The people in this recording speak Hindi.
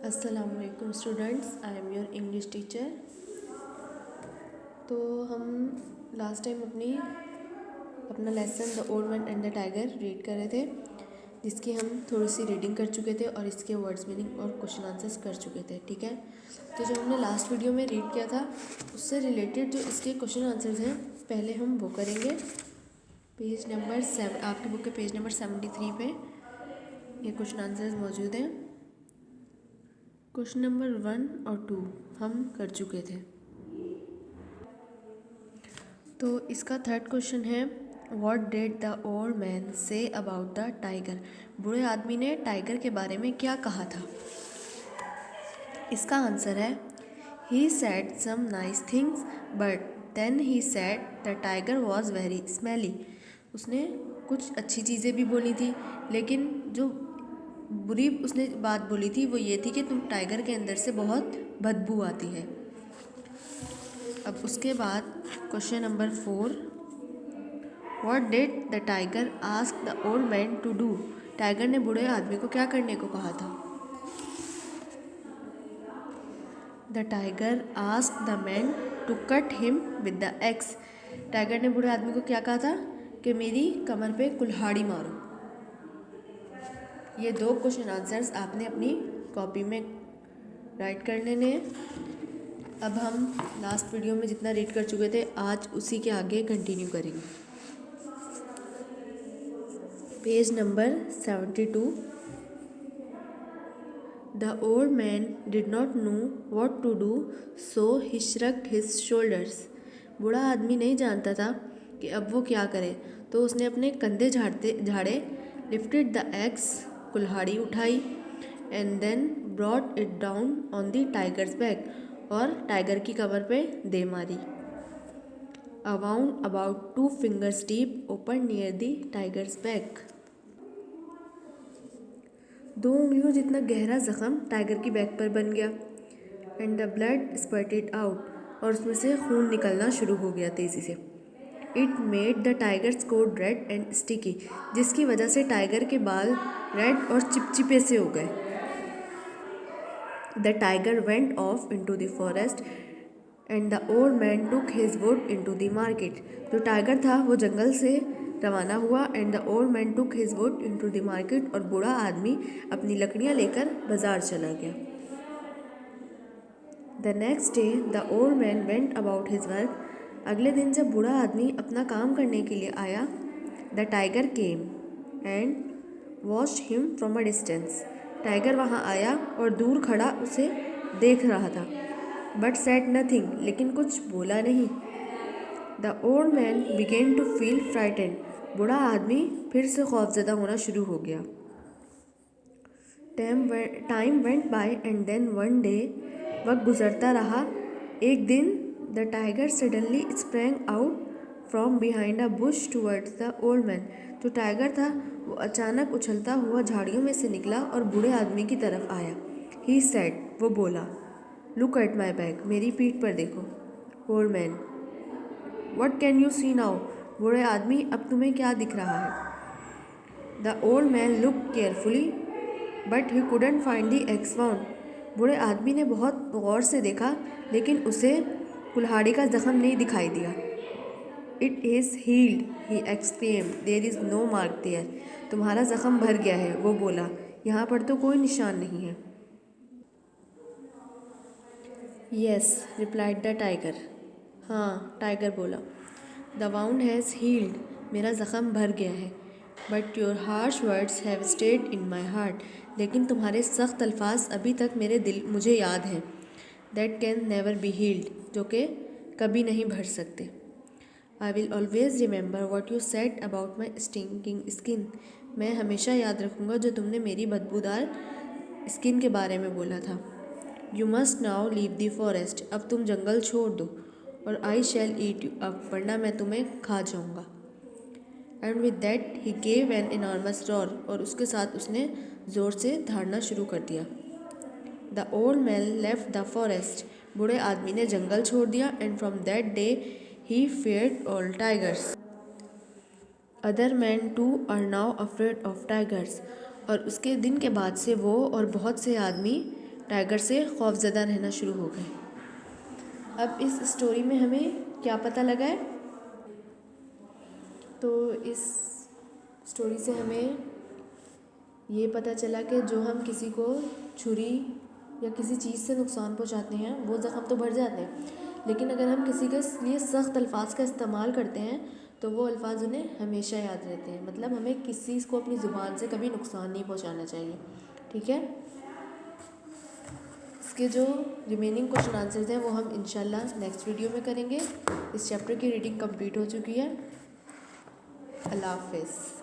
अस्सलामुअलैकुम students, I am your English teacher. तो हम लास्ट टाइम अपना lesson the old man and the tiger read कर रहे थे, जिसकी हम थोड़ी सी रीडिंग कर चुके थे और इसके वर्ड्स मीनिंग और क्वेश्चन आंसर्स कर चुके थे। ठीक है, तो जो हमने लास्ट वीडियो में रीड किया था उससे रिलेटेड जो इसके क्वेश्चन आंसर्स हैं पहले हम वो करेंगे। पेज नंबर 7, आपकी बुक के पेज नंबर 73 पे ये क्वेश्चन आंसर्स मौजूद हैं। क्वेश्चन नंबर 1 और 2 हम कर चुके थे। तो इसका थर्ड क्वेश्चन है, what did the old man say about the tiger. बूढ़े आदमी ने टाइगर के बारे में क्या कहा था। इसका आंसर है, he said some nice things but then he said the tiger was very smelly. उसने कुछ अच्छी चीज़ें भी बोली थी, लेकिन जो बुरी उसने बात बोली थी वो ये थी कि तुम टाइगर के अंदर से बहुत बदबू आती है। अब उसके बाद question number 4, what did the tiger ask the old man to do. Tiger ने बूढ़े आदमी को क्या करने को कहा था। The tiger ask the man to cut him with the axe. Tiger ने बूढ़े आदमी को क्या कहा था कि मेरी कमर पे कुल्हाड़ी मारो। ये दो क्वेश्चन आंसर्स आपने अपनी कॉपी में राइट कर लेने हैं। अब हम लास्ट वीडियो में जितना रीड कर चुके थे आज उसी के आगे कंटिन्यू करेंगे। Page number 72। The old man did not know what to do, so he shrugged his shoulders. बूढ़ा आदमी नहीं जानता था कि अब वो क्या करे, तो उसने अपने कंधे झाड़े। लिफ्टेड द एक्स, कुल्हाड़ी उठाई, and then brought it down on the tiger's back, और टाइगर की कमर पे दे मारी। A wound about 2 fingers deep opened near the tiger's back. 2 उंगलियों जितना गहरा जख्म टाइगर की बैक पर बन गया। And the blood spurted out, और उसमें से खून निकलना शुरू हो गया तेज़ी से। It made the tiger's coat red and sticky, जिसकी वजह से टाइगर के बाल रेड और चिपचिपे से हो गए। The tiger went of into the forest and the old man took his would into the market. जो टाइगर था वो जंगल से रवाना हुआ। And the old man took his would into the market, और बूढ़ा आदमी अपनी लकड़ियाँ लेकर बाजार चला गया। The next day the old man went about his work. अगले दिन जब बूढ़ा आदमी अपना काम करने के लिए आया, the tiger came and watched him from a distance. Tiger वहाँ आया और दूर खड़ा उसे देख रहा था। बट सेड नथिंग, लेकिन कुछ बोला नहीं। The old man began to feel frightened. बूढ़ा आदमी फिर से खौफजदा होना शुरू हो गया। Time went by and then one day, वक्त गुजरता रहा। एक दिन the tiger suddenly sprang out from behind a bush towards the old man. जो टाइगर था वो अचानक उछलता हुआ झाड़ियों में से निकला और बूढ़े आदमी की तरफ आया। ही सेड, वो बोला, लुक एट माई बैक, मेरी पीठ पर देखो। Old man, what can you see now. बूढ़े आदमी, अब तुम्हें क्या दिख रहा है। The old man look carefully but he couldn't find the axe wound. बूढ़े आदमी ने बहुत गौर से देखा, लेकिन उसे कुल्हाड़ी का जख्म नहीं दिखाई दिया। It is healed, he exclaimed, there is no mark there. तुम्हारा जख्म भर गया है, वो बोला, यहाँ पर तो कोई निशान नहीं है। Yes, replied the tiger. हाँ, टाइगर बोला। द वाउंड हैज़ हील्ड, मेरा जख्म भर गया है। But your harsh words have stayed in my heart, लेकिन तुम्हारे सख्त अल्फाज अभी तक मुझे याद हैं। That can never be healed, जो कि कभी नहीं भर सकते। I will always remember what you said about my stinking skin. मैं हमेशा याद रखूँगा जो तुमने मेरी बदबूदार स्किन के बारे में बोला था। You must now leave the forest, अब तुम जंगल छोड़ दो। और आई शैल ईट यू अप, वरना मैं तुम्हें खा जाऊँगा। And with that he gave an enormous roar, और उसके साथ उसने ज़ोर से दहाड़ना शुरू कर दिया। The old man left the forest, बूढ़े आदमी ने जंगल छोड़ दिया। And from that day he feared all tigers. Other man too are now afraid of tigers, और उसके दिन के बाद से वो और बहुत से आदमी टाइगर से खौफज़दा रहना शुरू हो गए। अब इस स्टोरी में हमें क्या पता लगा है? तो इस स्टोरी से हमें ये पता चला कि जो हम किसी को छुरी या किसी चीज़ से नुकसान पहुंचाते हैं वो ज़ख़म तो भर जाते हैं, लेकिन अगर हम किसी के लिए सख्त अल्फाज का इस्तेमाल करते हैं तो वो अल्फाज उन्हें हमेशा याद रहते हैं। मतलब हमें किसी को अपनी ज़ुबान से कभी नुकसान नहीं पहुंचाना चाहिए। ठीक है, इसके जो रिमेनिंग क्वेश्चन आंसर्स हैं वो हम इंशाल्लाह नेक्स्ट वीडियो में करेंगे। इस चैप्टर की रीडिंग कंप्लीट हो चुकी है। अल्लाह हाफ़िज़।